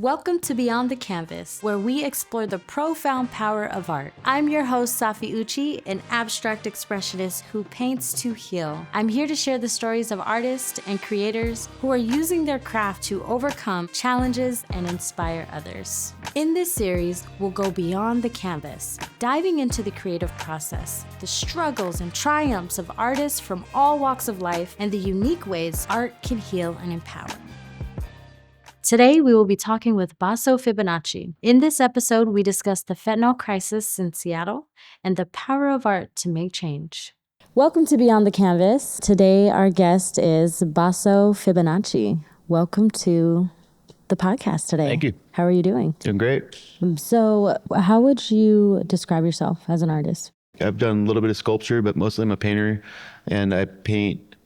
Welcome to Beyond the Canvas, where we explore the profound power of art. I'm your host, Safi Uchi, an abstract expressionist who paints to heal. I'm here to share the stories of artists and creators who are using their craft to overcome challenges and inspire others. In this series, we'll go beyond the canvas, diving into the creative process, the struggles and triumphs of artists from all walks of life, and the unique ways art can heal and empower. Today, we will be talking with Baso Fibonacci. In this episode, we discuss the fentanyl crisis in Seattle and the power of art to make change. Welcome to Beyond the Canvas. Today, our guest is Baso Fibonacci. Welcome to the podcast today. Thank you. How are you doing? Doing great. So, how would you describe yourself as an artist? I've done a little bit of sculpture, but mostly I'm a painter, and I paint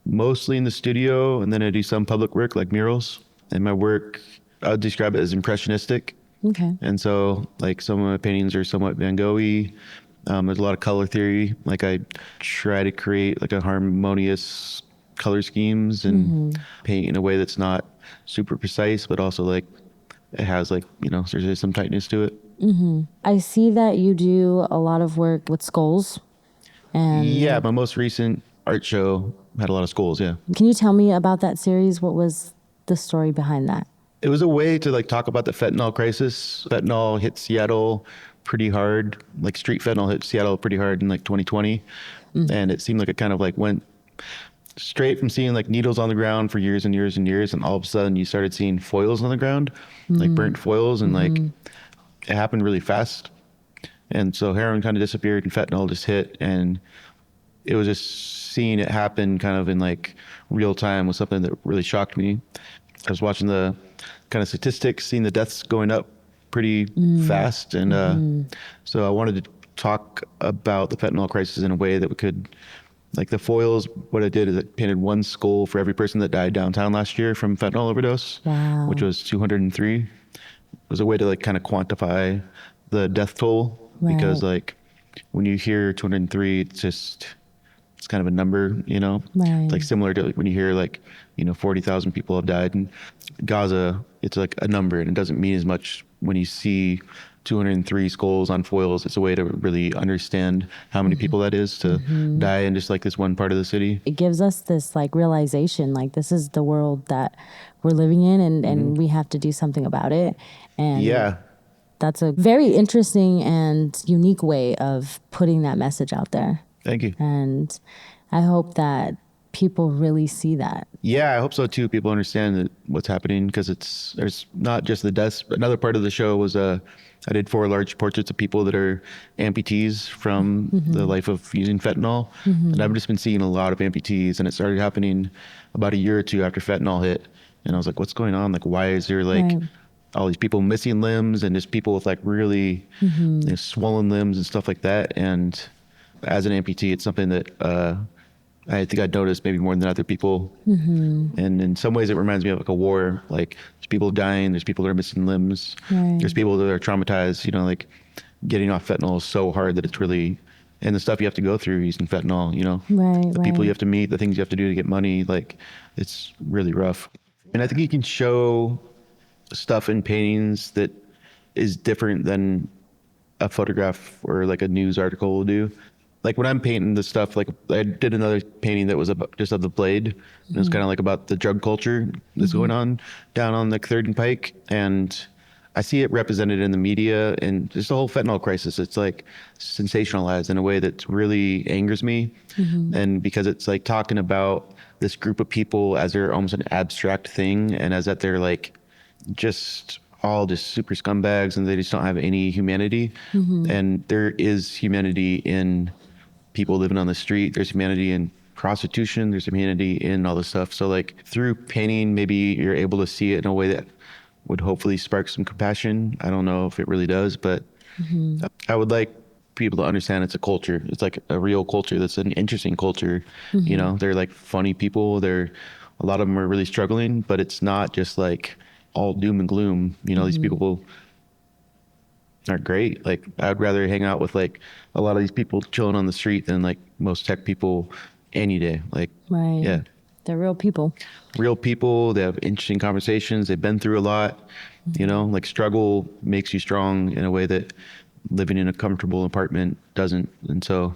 mostly in the studio, and then I do some public work like murals. And my work, I would describe it as impressionistic. Okay. And so, like, some of my paintings are somewhat Van Gogh-y. There's a lot of color theory. Like, I try to create like a harmonious color schemes and paint in a way that's not super precise, but also like it has like, there's some tightness to it. I see that you do a lot of work with skulls. And Yeah, my most recent art show had a lot of skulls, yeah. can you tell me about that series? What was the story behind that? It was a way to like talk about the fentanyl crisis. Fentanyl hit Seattle pretty hard. Like street fentanyl hit Seattle pretty hard in like 2020. And it seemed like it kind of like went straight from seeing like needles on the ground for years and years and years. And all of a sudden you started seeing foils on the ground, like burnt foils. And like it happened really fast. And so heroin kind of disappeared and fentanyl just hit. And it was just seeing it happen kind of in like real time was something that really shocked me. I was watching the kind of statistics, seeing the deaths going up pretty fast. And so I wanted to talk about the fentanyl crisis in a way that we could, like the foils, what I did is I painted one skull for every person that died downtown last year from fentanyl overdose, which was 203. It was a way to like kind of quantify the death toll because like when you hear 203, it's kind of a number, like similar to when you hear like, 40,000 people have died in Gaza, it's like a number and it doesn't mean as much when you see 203 skulls on foils. It's a way to really understand how many people that is to die in just like this one part of the city. It gives us this like realization, like this is the world that we're living in and we have to do something about it. And that's a very interesting and unique way of putting that message out there. Thank you. And I hope that people really see that. Yeah, I hope so too. People understand that what's happening because there's not just the deaths. Another part of the show was I did 4 large portraits of people that are amputees from the life of using fentanyl. And I've just been seeing a lot of amputees, and it started happening about a year or two after fentanyl hit. And I was like, what's going on? Like, why is there like all these people missing limbs and just people with like really swollen limbs and stuff like that? And as an amputee, it's something that I think I'd noticed maybe more than other people. And in some ways it reminds me of like a war. Like there's people dying, there's people that are missing limbs, there's people that are traumatized, like getting off fentanyl is so hard that it's really, and the stuff you have to go through using fentanyl, the people you have to meet, the things you have to do to get money, like it's really rough. And I think you can show stuff in paintings that is different than a photograph or like a news article will do. Like when I'm painting the stuff, like I did another painting that was about just of the blade. And it was kind of like about the drug culture that's going on down on like 3rd and Pike. And I see it represented in the media and just the whole fentanyl crisis. It's like sensationalized in a way that really angers me. And because it's like talking about this group of people as they're almost an abstract thing and as that they're like just all just super scumbags and they just don't have any humanity. And there is humanity in people living on the street. There's humanity in prostitution. There's humanity in all this stuff. So like through painting, maybe you're able to see it in a way that would hopefully spark some compassion. I don't know if it really does, but I would like people to understand it's a culture. It's like a real culture. That's an interesting culture. They're like funny people. A lot of them are really struggling, but it's not just like all doom and gloom. These people are great. Like I'd rather hang out with like a lot of these people chilling on the street than like most tech people any day. Like, they're real people. They have interesting conversations. They've been through a lot. You know, like struggle makes you strong in a way that living in a comfortable apartment doesn't. And so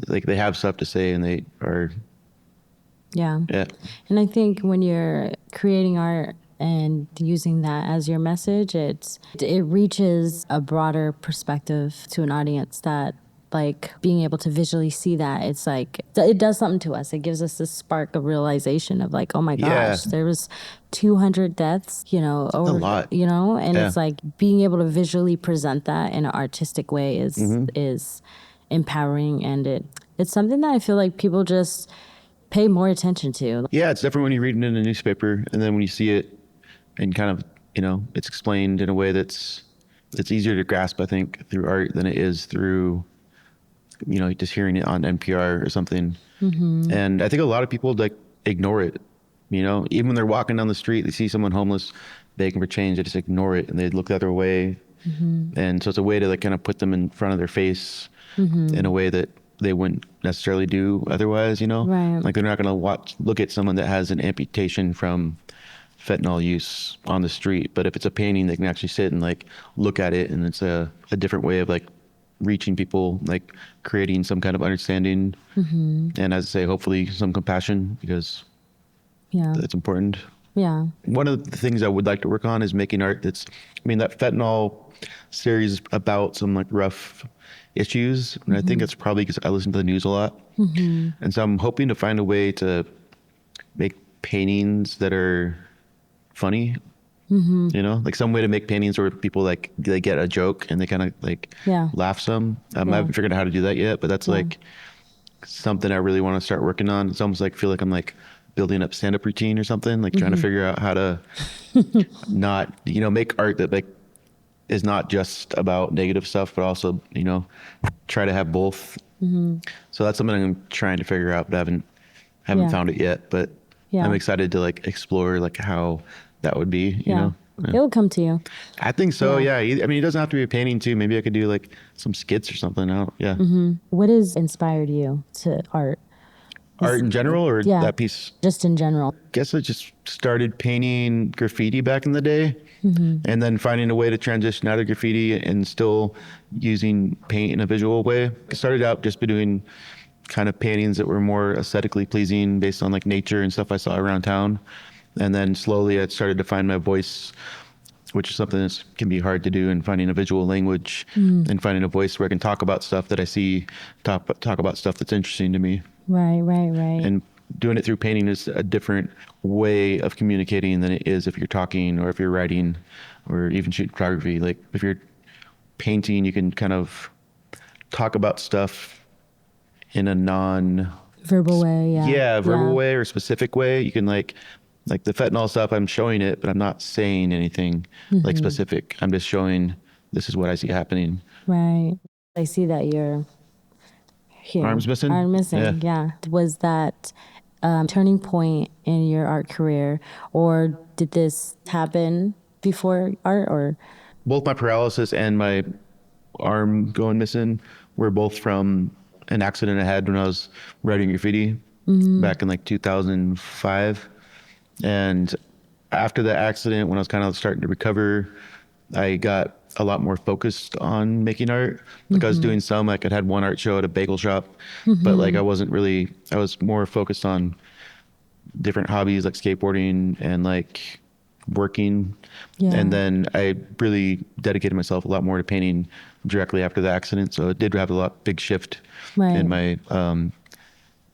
like they have stuff to say and they are, Yeah. yeah. And I think when you're creating art and using that as your message, it reaches a broader perspective to an audience that like being able to visually see that it's like it does something to us. It gives us this spark of realization of like, oh my Yeah. gosh, there was 200 deaths, you know, A or lot. you know, and Yeah. it's like being able to visually present that in an artistic way is empowering, and it's something that I feel like people just pay more attention to. Yeah. It's different when you read it in a newspaper and then when you see it and kind of, you know, it's explained in a way it's easier to grasp, I think, through art than it is through, you know, just hearing it on NPR or something. And I think a lot of people like ignore it, you know, even when they're walking down the street, they see someone homeless begging for change, they just ignore it and they look the other way. And so it's a way to like kind of put them in front of their face in a way that they wouldn't necessarily do otherwise, you know, Right. like they're not going to look at someone that has an amputation from fentanyl use on the street. But if it's a painting, they can actually sit and like look at it. And it's a different way of like reaching people, like creating some kind of understanding. And as I say, hopefully some compassion because Yeah. it's important. Yeah. One of the things I would like to work on is making art that's, I mean, that fentanyl series is about some like rough issues. And I think it's probably because I listen to the news a lot. And so I'm hoping to find a way to make paintings that are funny, you know, like some way to make paintings where people like, they get a joke and they kind of like Yeah. laugh some. I Yeah. haven't figured out how to do that yet, but that's like something I really want to start working on. It's almost like, feel like I'm like building up stand-up routine or something, like trying to figure out how to not, you know, make art that like is not just about negative stuff, but also, you know, try to have both. So that's something I'm trying to figure out, but I haven't Yeah. found it yet, but Yeah. I'm excited to like explore like how that would be, you know? It will come to you. I think so. Yeah. Yeah. I mean, it doesn't have to be a painting too. Maybe I could do like some skits or something. I don't, yeah. What has inspired you to art? Art in general or Yeah. that piece? Just in general. Guess I just started painting graffiti back in the day and then finding a way to transition out of graffiti and still using paint in a visual way. I started out just by doing kind of paintings that were more aesthetically pleasing based on like nature and stuff I saw around town. And then slowly I started to find my voice, which is something that can be hard to do, and finding a visual language and finding a voice where I can talk about stuff that I see, talk about stuff that's interesting to me. Right. And doing it through painting is a different way of communicating than it is if you're talking or if you're writing or even shooting photography. Like if you're painting, you can kind of talk about stuff in a Verbal way. Yeah. verbal way or specific way. You can like the fentanyl stuff, I'm showing it, but I'm not saying anything like specific. I'm just showing this is what I see happening. Right. I see that you're here. Arms missing? Arm missing. Yeah. Yeah. Was that turning point in your art career, or did this happen before art? Or Both my paralysis and my arm going missing were both from an accident I had when I was writing graffiti back in like 2005. And after the accident, when I was kind of starting to recover, I got a lot more focused on making art. Like I was doing some, like I had one art show at a bagel shop, but like I was more focused on different hobbies like skateboarding and like working. Yeah. And then I really dedicated myself a lot more to painting directly after the accident. So it did have a big shift in my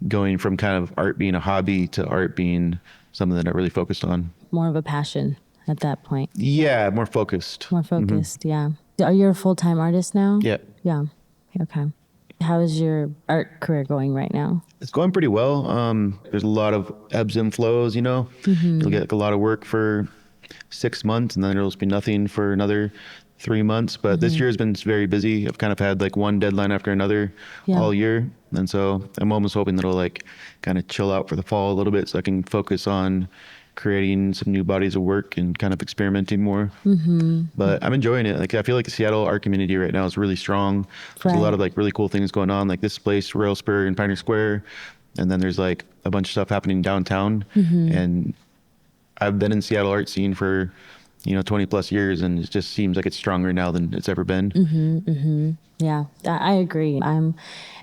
going from kind of art being a hobby to art being something that I really focused on. more of a passion at that point? Yeah, more focused. More focused. Yeah. Are you a full-time artist now? Yeah. Yeah. Okay. How is your art career going right now? It's going pretty well. There's a lot of ebbs and flows, you know. You'll get like a lot of work for 6 months and then there'll just be nothing for another 3 months. But this year has been very busy. I've kind of had like one deadline after another all year. And so I'm almost hoping that it'll like kind of chill out for the fall a little bit so I can focus on creating some new bodies of work and kind of experimenting more. But I'm enjoying it. Like I feel like the Seattle art community right now is really strong. There's a lot of like really cool things going on, like this place, Royal Spur in Pioneer Square. And then there's like a bunch of stuff happening downtown. And I've been in Seattle art scene for 20 plus years, and it just seems like it's stronger now than it's ever been. Yeah, I agree. I'm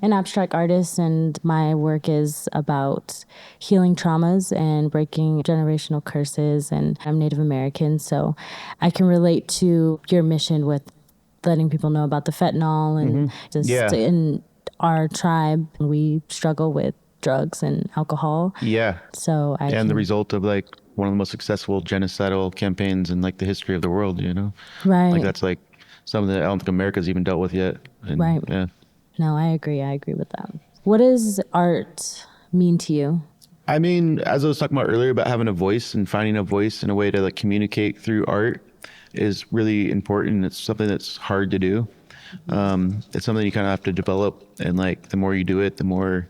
an abstract artist, and my work is about healing traumas and breaking generational curses. And I'm Native American, so I can relate to your mission with letting people know about the fentanyl and just Yeah. in our tribe, we struggle with drugs and alcohol. Yeah. So I And the can, result of like one of the most successful genocidal campaigns in like the history of the world, like right, that's like something that I don't think America's even dealt with yet. And right. yeah. No, I agree. I agree with that. What does art mean to you? I mean, as I was talking about earlier about having a voice and finding a voice and a way to like communicate through art is really important. It's something that's hard to do. It's something you kind of have to develop, and like the more you do it, the more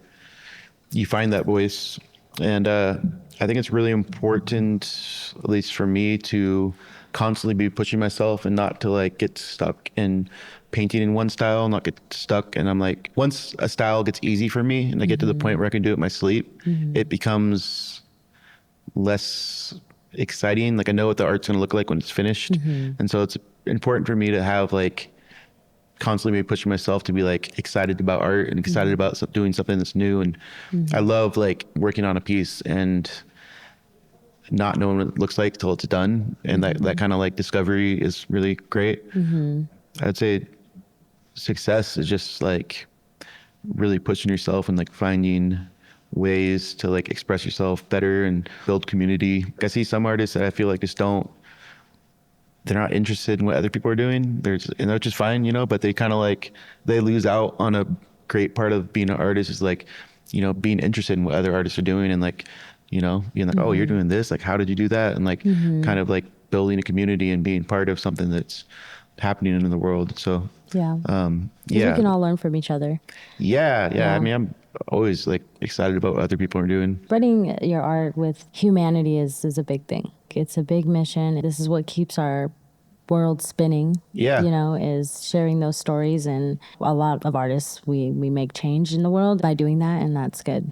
you find that voice. And I think it's really important, at least for me, to constantly be pushing myself and not to like get stuck in painting in one style, not get stuck. And I'm like, once a style gets easy for me and I get to the point where I can do it in my sleep, it becomes less exciting. Like I know what the art's going to look like when it's finished. And so it's important for me to have like constantly be pushing myself to be like excited about art and excited about doing something that's new. And I love like working on a piece and not knowing what it looks like till it's done. And that kind of like discovery is really great. I'd say success is just like really pushing yourself and like finding ways to like express yourself better and build community. I see some artists that I feel like just they're not interested in what other people are doing. And that's just fine, but they kind of like, they lose out on a great part of being an artist is like, being interested in what other artists are doing and like, being like, oh, you're doing this. Like, how did you do that? And like, kind of like building a community and being part of something that's happening in the world. So, Yeah. We yeah. can all learn from each other. Yeah. I mean, I'm always like excited about what other people are doing. Spreading your art with humanity is a big thing. It's a big mission. This is what keeps our world spinning. Yeah. Is sharing those stories. And a lot of artists, we make change in the world by doing that, and that's good.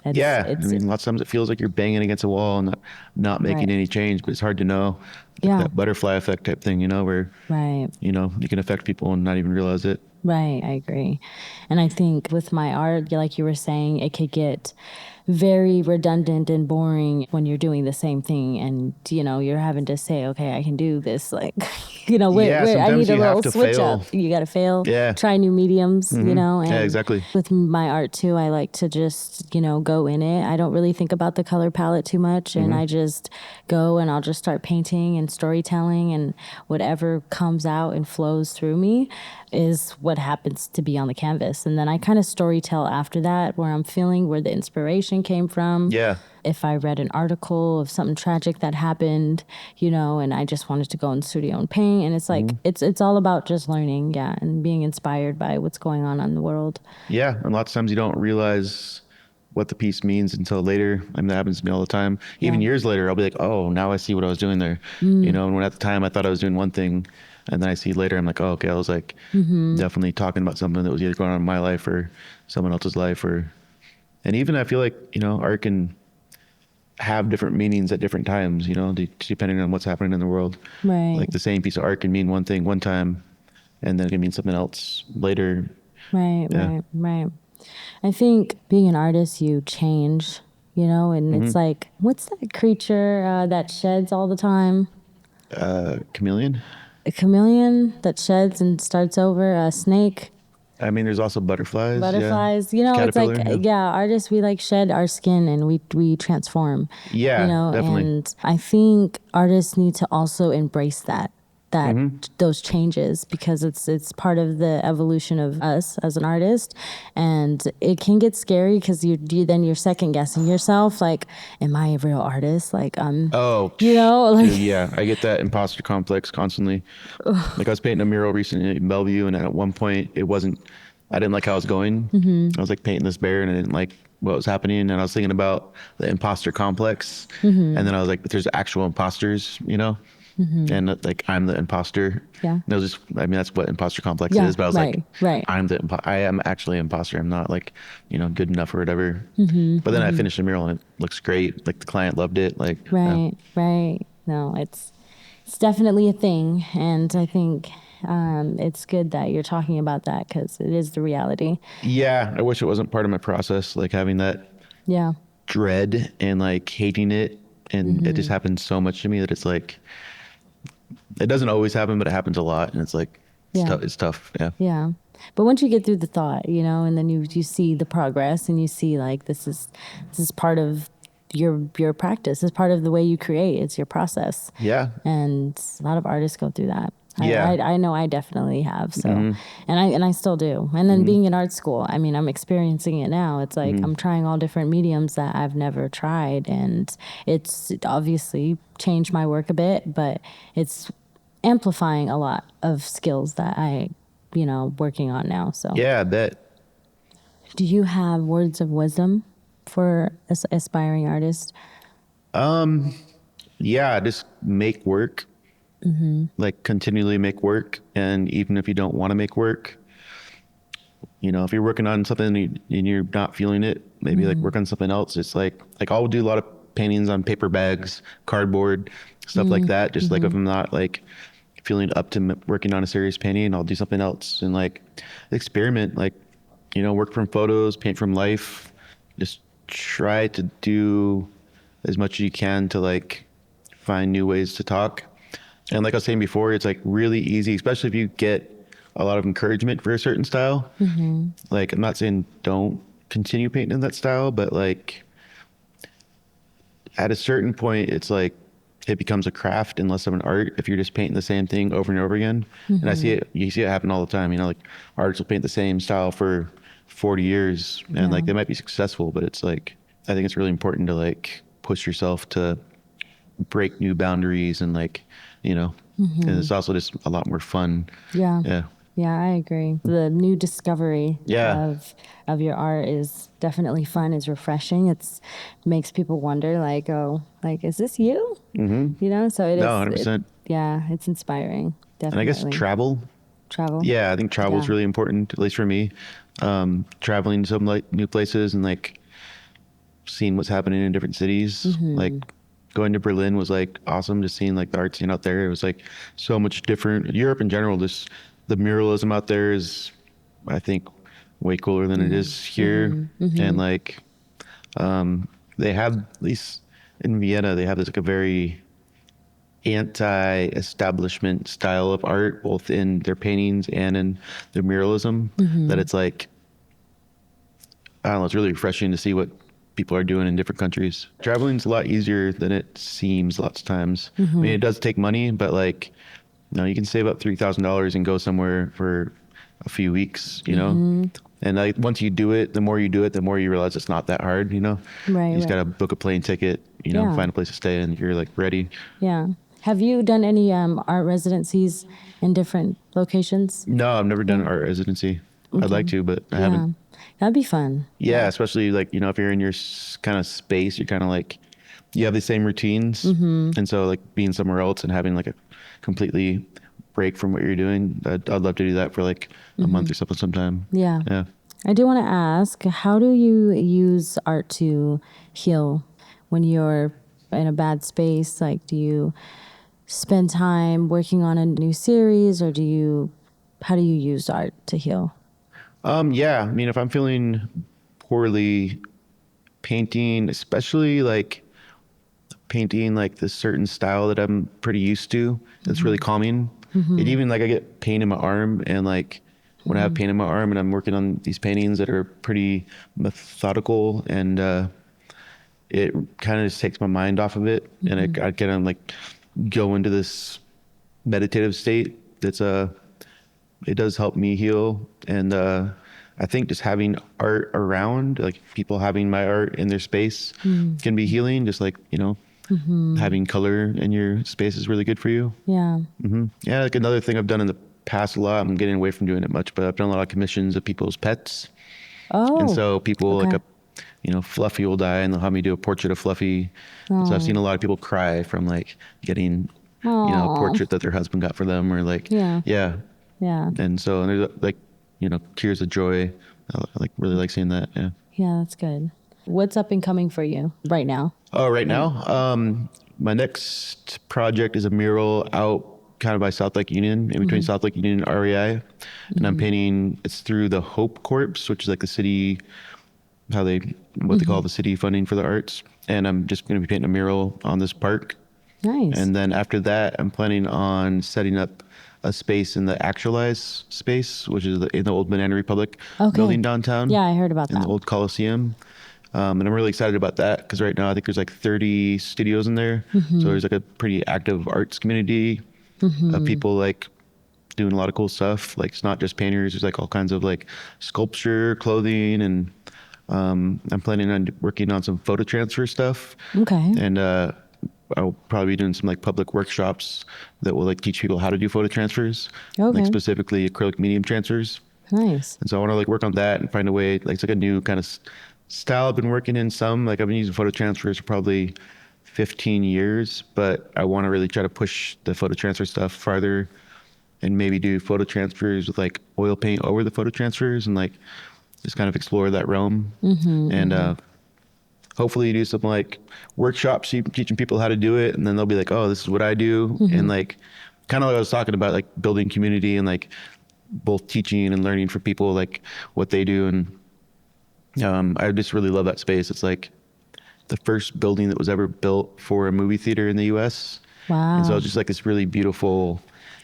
I mean, lots of times it feels like you're banging against a wall and not making Right. any change, but it's hard to know. Like Yeah. that butterfly effect type thing, where, Right. you can affect people and not even realize it. Right, I agree. And I think with my art, like you were saying, it could get very redundant and boring when you're doing the same thing and you're having to say, okay, I can do this, like Yeah, where I sometimes need a you have little to switch fail. up. You got to fail. Yeah. Try new mediums, and Yeah, exactly. with my art too, I like to just go in it. I don't really think about the color palette too much, and I just go and I'll just start painting and storytelling, and whatever comes out and flows through me is what happens to be on the canvas. And then I kind of storytell after that, where I'm feeling, where the inspiration came from. Yeah. If I read an article of something tragic that happened, and I just wanted to go in the studio and paint. And it's like, it's all about just learning, and being inspired by what's going on in the world. Yeah. And lots of times you don't realize what the piece means until later. I mean, that happens to me all the time. Even years later, I'll be like, oh, now I see what I was doing there. And when at the time I thought I was doing one thing, and then I see later, I'm like, oh, okay, I was like definitely talking about something that was either going on in my life or someone else's life, and even I feel like, art can have different meanings at different times, depending on what's happening in the world. Right. Like the same piece of art can mean one thing one time, and then it can mean something else later. Right, Yeah. right. I think being an artist, you change, and it's like, what's that creature that sheds all the time? Chameleon. A chameleon that sheds and starts over. A snake. I mean, there's also butterflies. Butterflies. Yeah. It's like, Caterpillar. Yeah. artists, we like shed our skin and we transform. Yeah, definitely. And I think artists need to also embrace that those changes, because it's part of the evolution of us as an artist. And it can get scary because you then you're second guessing yourself, like, am I a real artist? Like, Oh, like, dude, yeah, I get that imposter complex constantly. Like I was painting a mural recently in Bellevue, and at one point I didn't like how I was going. I was like painting this bear, and I didn't like what was happening, and I was thinking about the imposter complex, and then I was like, but there's actual imposters, and like I'm the imposter. Yeah. And it was just, I mean, that's what imposter complex Yeah, is, but I was right, like, right. I am actually an imposter. I'm not like, good enough or whatever. But then I finished the mural and it looks great. Like the client loved it. Like, right. No, It's definitely a thing. And I think it's good that you're talking about that because it is the reality. Yeah, I wish it wasn't part of my process, like having that Yeah. dread and like hating it. And it just happens so much to me that it's like, it doesn't always happen, but it happens a lot. And it's like, Yeah. it's tough. Yeah. Yeah. But once you get through the thought, and then you see the progress and you see like this is part of your practice. It's part of the way you create. It's your process. Yeah. And a lot of artists go through that. Yeah. I know I definitely have. So, and I still do. And then being in art school, I mean, I'm experiencing it now. It's like I'm trying all different mediums that I've never tried, and it's obviously changed my work a bit, but it's amplifying a lot of skills that working on now. So, Yeah, I bet. do you have words of wisdom for aspiring artists? Yeah, just make work, like continually make work. And even if you don't want to make work, if you're working on something and you're not feeling it, maybe like work on something else. It's like I'll do a lot of paintings on paper bags, cardboard, stuff like that. Just like if I'm not like feeling up to working on a serious painting, I'll do something else and like experiment, like, work from photos, paint from life. Just try to do as much as you can to like find new ways to talk. And like I was saying before, it's like really easy, especially if you get a lot of encouragement for a certain style. Like, I'm not saying don't continue painting in that style, but like at a certain point, it's like it becomes a craft and less of an art if you're just painting the same thing over and over again. And you see it happen all the time. Like artists will paint the same style for 40 years and like they might be successful, but it's like, I think it's really important to like push yourself to break new boundaries and like, and it's also just a lot more fun. Yeah. Yeah. Yeah, I agree. The new discovery Yeah. of your art is definitely fun. It's refreshing. It's makes people wonder, like, oh, like, is this you? So it No, is. 100%. Yeah, it's inspiring. And I guess Definitely. travel. Travel. Yeah, I think travel is Yeah. really important, at least for me. Traveling to some like new places and like seeing what's happening in different cities. Like going to Berlin was like awesome, just seeing like the art scene out there. It was like so much different. Europe in general, just the muralism out there is, I think, way cooler than it is here. And like they have, at least in Vienna, they have this like a very anti-establishment style of art, both in their paintings and in their muralism, that it's like, I don't know, it's really refreshing to see what people are doing in different countries. Traveling's a lot easier than it seems lots of times. I mean, it does take money, but like, you can save up $3,000 and go somewhere for a few weeks, And like once you do it, the more you do it, the more you realize it's not that hard, Right. You just Right. gotta book a plane ticket, Yeah. find a place to stay and you're like ready. Yeah. Have you done any art residencies in different locations? No, I've never done Yeah. an art residency. I'd Okay. like to, but I Yeah. haven't. That'd be fun. Yeah, especially like, if you're in your kind of space, you're kind of like, you have the same routines. And so like being somewhere else and having like a completely break from what you're doing, I'd love to do that for like a month or something sometime. Yeah. Yeah. I do want to ask, how do you use art to heal when you're in a bad space? Like, do you spend time working on a new series, or how do you use art to heal? Yeah. I mean, if I'm feeling poorly, painting, especially like painting like this certain style that I'm pretty used to, it's really calming. It even like I get pain in my arm and like when I have pain in my arm and I'm working on these paintings that are pretty methodical and it kind of just takes my mind off of it and I kind of like go into this meditative state that's it does help me heal and I think just having art around, like people having my art in their space can be healing, just like having color in your space is really good for you. Yeah. Yeah, like another thing I've done in the past a lot, I'm getting away from doing it much, but I've done a lot of commissions of people's pets. And Oh, so people okay. like Fluffy will die and they'll have me do a portrait of Fluffy. So I've seen a lot of people cry from like getting, a Aw. portrait that their husband got for them or like, Yeah. yeah. Yeah. And so there's like, tears of joy. I like really like seeing that. Yeah. Yeah, that's good. What's up and coming for you right now? Oh, right now, My next project is a mural out kind of by South Lake Union, in between South Lake Union and REI. And I'm painting, it's through the Hope Corps, which is like the city, what they call the city funding for the arts. And I'm just going to be painting a mural on this park. Nice. And then after that, I'm planning on setting up a space in the Actualize space, which is in the old Banana Republic building downtown. Yeah, I heard about in that. the old Coliseum. And I'm really excited about that because right now I think there's like 30 studios in there. So there's like a pretty active arts community of people like doing a lot of cool stuff. Like it's not just painters, there's like all kinds of like sculpture, clothing, and I'm planning on working on some photo transfer stuff. Okay. And I'll probably be doing some like public workshops that will like teach people how to do photo transfers, like specifically acrylic medium transfers. Nice. And so I want to like work on that and find a way, like it's like a new kind of style I've been working in some, like I've been using photo transfers for probably 15 years, but I want to really try to push the photo transfer stuff farther and maybe do photo transfers with like oil paint over the photo transfers and like just kind of explore that realm. And hopefully do some like workshops teaching people how to do it, and then they'll be like, oh, this is what I do. And like kind of like I was talking about, like building community and like both teaching and learning for people like what they do. And I just really love that space. It's like the first building that was ever built for a movie theater in the US. Wow. And so it's just like this really beautiful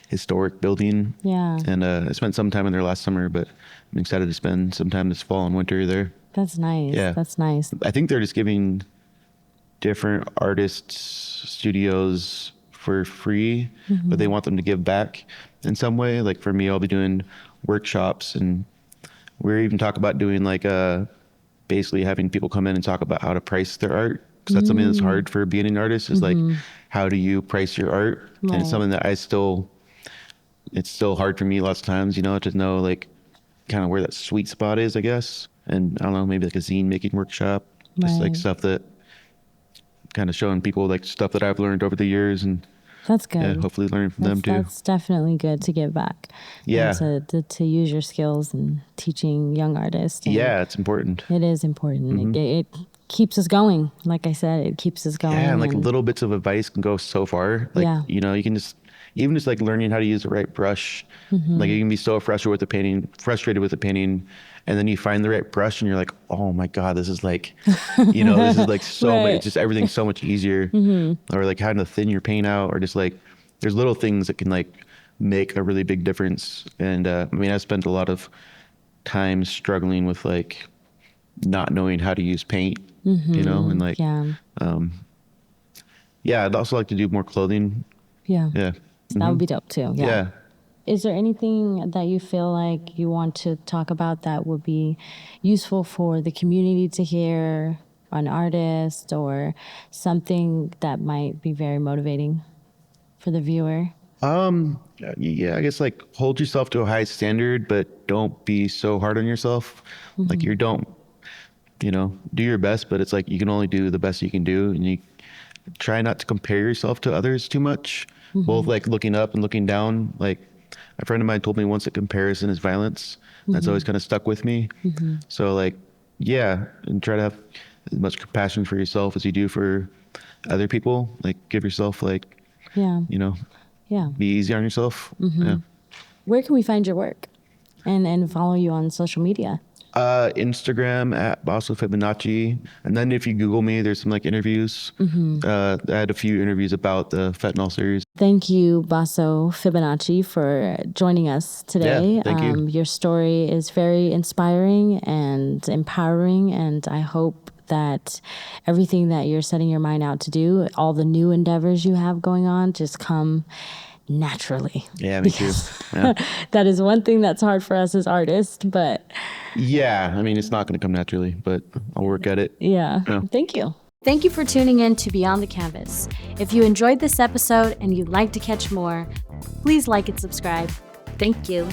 historic building. Yeah. And I spent some time in there last summer, but I'm excited to spend some time this fall and winter there. That's nice. Yeah. That's nice. I think they're just giving different artists studios for free, but they want them to give back in some way. Like for me, I'll be doing workshops, and we're even talking about doing like basically having people come in and talk about how to price their art. Because that's something that's hard for beginning artists is like, how do you price your art? Right. And it's something that it's still hard for me lots of times, you know, to know like kind of where that sweet spot is, I guess. And I don't know, maybe like a zine making workshop, just like stuff that kind of showing people like stuff that I've learned over the years, and that's good. hopefully learn from them too. That's definitely good to give back. Yeah. And to use your skills and teaching young artists. And yeah, it's important. it is important. It keeps us going. Like I said, it keeps us going. Yeah, and like little bits of advice can go so far. Like, you know, you can even just like learning how to use the right brush. Like you can be so frustrated with the painting, and then you find the right brush and you're like, oh my God, this is like, you know, this is like so much, it's just everything's so much easier. Or like having to thin your paint out, or just like, there's little things that can like make a really big difference. And I mean, I spent a lot of time struggling with like not knowing how to use paint, you know, and like, I'd also like to do more clothing. Yeah. That would be dope too. Yeah. Is there anything that you feel like you want to talk about that would be useful for the community to hear, an artist, or something that might be very motivating for the viewer? Yeah, I guess like hold yourself to a high standard, but don't be so hard on yourself. Like you know, do your best, but it's like you can only do the best you can do, and you try not to compare yourself to others too much. Both like looking up and looking down. Like a friend of mine told me once that comparison is violence. That's always kind of stuck with me. So like, yeah, and try to have as much compassion for yourself as you do for other people. Like give yourself like, you know, be easy on yourself. Yeah. Where can we find your work and follow you on social media? Instagram at Baso Fibonacci. And then if you Google me, there's some like interviews. I had a few interviews about the Fentanyl series. Thank you, Baso Fibonacci, for joining us today. Yeah, thank you. Your story is very inspiring and empowering, and I hope that everything that you're setting your mind out to do, all the new endeavors you have going on, just come naturally. Yeah, me too. Yeah. That is one thing that's hard for us as artists, but yeah, I mean, it's not going to come naturally, but I'll work at it. Yeah. Thank you. Thank you for tuning in to Beyond the Canvas. If you enjoyed this episode and you'd like to catch more, please like and subscribe. Thank you.